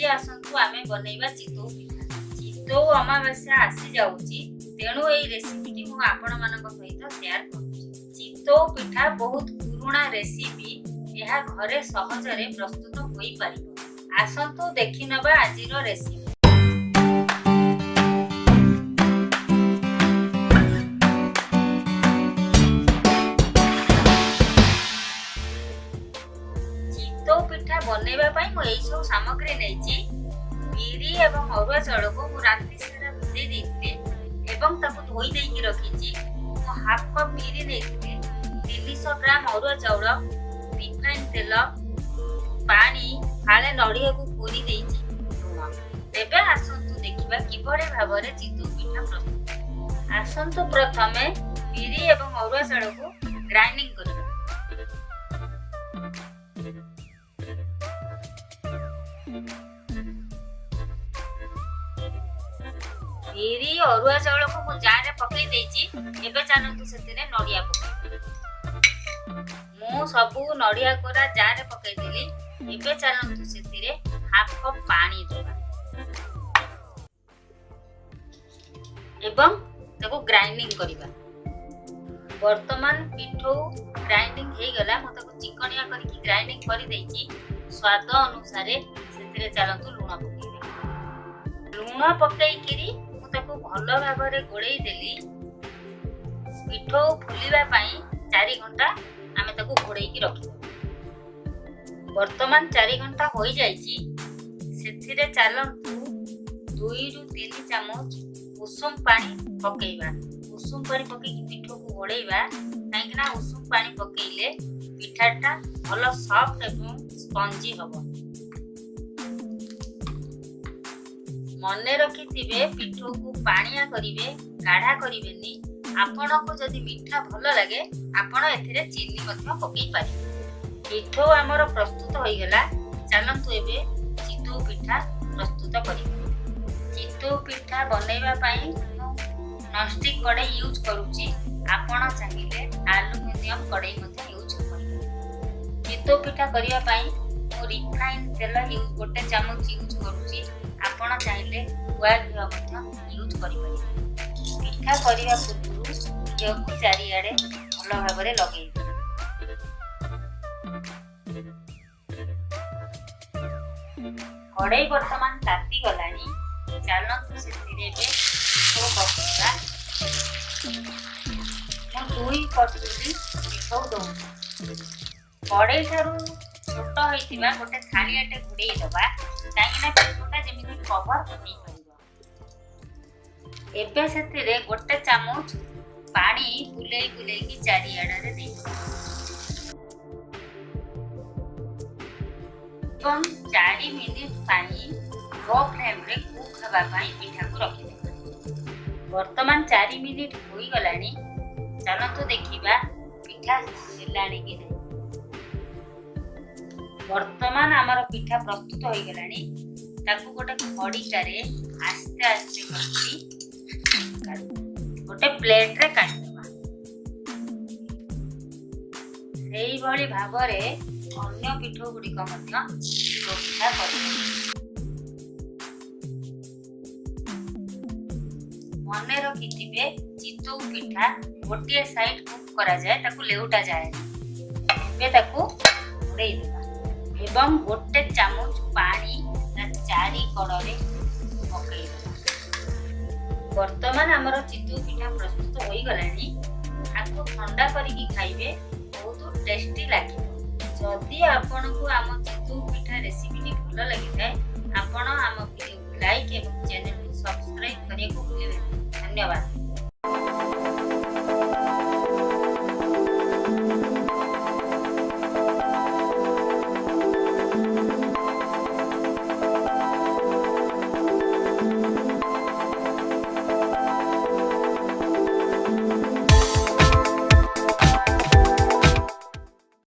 आसंतु आमे बनैबा चितौ पिठा। चितौ अमावास्या आसी जाउची तेणु एई रेसिपी मु आपण मानक सहित शेयर करूची। चितौ पिठा बहुत पुराना रेसिपी, यह घरे सहजरे प्रस्तुत होई पारिबो। आसंतु देखि नबा आजिरो रेसिपी। चितौ पिठा बनैबा पई मु एई सब सामग्री नैची। बिरी एवं अरुआ चाउल को मु राति सारा भिजै देइते एवं ताकु धोई देइकी रखिची। मु हाफ कप बिरी नैते, 300 ग्राम अरुआ चाउल, रिफाइन तेल, पानी, फाळे नडिया को कोरी देइची, लूण। तेबे आसंतु देखिबा किभरे भाबरे चितौ पिठा प्रस्तुत। आसंतु प्रथमे बिरी एवं अरुआ चाउल को ग्राइंडिंग करबा। बिरी अरुआ चाउल को मु जारे पकई देइची। एबे चालंतु सेतिरे नडिया पकई। मु सबु नडिया कोरा जारे पकई देली। एबे चालंतु सेतिरे हाफ कप पानी देबा एवं ताको ग्राइंडिंग करिबा। वर्तमान पिठो ग्राइंडिंग हे गला, म ताको चिकनिया करिकि ग्राइंडिंग करि देइची। स्वाद अनुसार सेतिरे चालंतु लूण पकई। लूण पकई किरी ताको भलो भाबरे गोळेई देली। पिठो फुलिबा पई 4 घंटा आमे ताको घोड़ेई की रखी। वर्तमान 4 घंटा होई जाईची। सेथिरे चालंतु 2 रु 3 चम्मच उषुम पानी पकेइबा। उषुम पानी पकेई की पिठो को घोड़ेइबा, काहेकि उषुम पानी पकेइले पिठाटा भलो सॉफ्ट एवं स्पंजी हबो। मने रखिथिबे पिठो को पानिया करिवे, गाढ़ा करिवेनी। आपण को जदि मीठा भलो लागे आपण एथिरे चीनी मध्य पकेई पारिबे। पिठो हमर प्रस्तुत होई गेला। चलंतु एबे चितौ पिठा प्रस्तुत करिबे। चितौ पिठा बनैबा पई नॉनस्टिक कड़ाई यूज करूची। आपण चाहिए एल्युमिनियम कड़ाई मध्य यूज करिबे। चितौ पिठा करिया पई मु रिफाइन तेल गोटे चम्मच यूज करूची। आपण चाहिए गुआ घिओ मध्य यूज करिबे। पिठा करिया पूर्व घिओ को चारिआडे भलो भाबरे लगेइबे। कड़ाई वर्तमान ताती गलानी। चालंतु सेतिरे बे पिठो पकेइबा। मु 2 कटोरी पिठो दउची। कड़ाई थारु छोट होइतिबा गोटे थालियाटे घुड़ेई दबा, काहेकि पिठोटा जेमिति कवर होई परिबो। एबे सेतिरे गोटे चम्मच पानी बुलेई बुलेई की चारिआडे देई एवं 4 मिनिट पानी लो फ्लेम रे कुक हबा पई पिठा को रखि देबा। वर्तमान 4 मिनिट होई गलानी। चलंतु देखिबा पिठा हेलानी कि नै। वर्तमान आमर पिठा प्रस्तुत होई गलानी। ताकू गोटे खड़ीटारे आस्ते आस्ते करके गोटे प्लेट रे काढी देबा। सेही भली भाबरे अन्य पिठो गुडी को मध्य पिठा करिबा। मने रखिथिबे चितौ पिठा गोटे साइड कुक करा जाए, ताकू लेउटा जाए। एबे ताकू उड़ेई देबा एवं गोटे चम्मच पानी 4 कड़े पकई देबा। वर्तमान आमर चितौ पिठा प्रस्तुत होई गलानी। आको ठंडा करिकि खाइबे, बहुत टेस्टी लागिबो। जदि आपण को आम चितौ पिठा रेसिपी भलो लागि थाए, आपण आम वीडियो को लाइक एवं चैनल को सब्सक्राइब करिया को भूलिबे। धन्यवाद।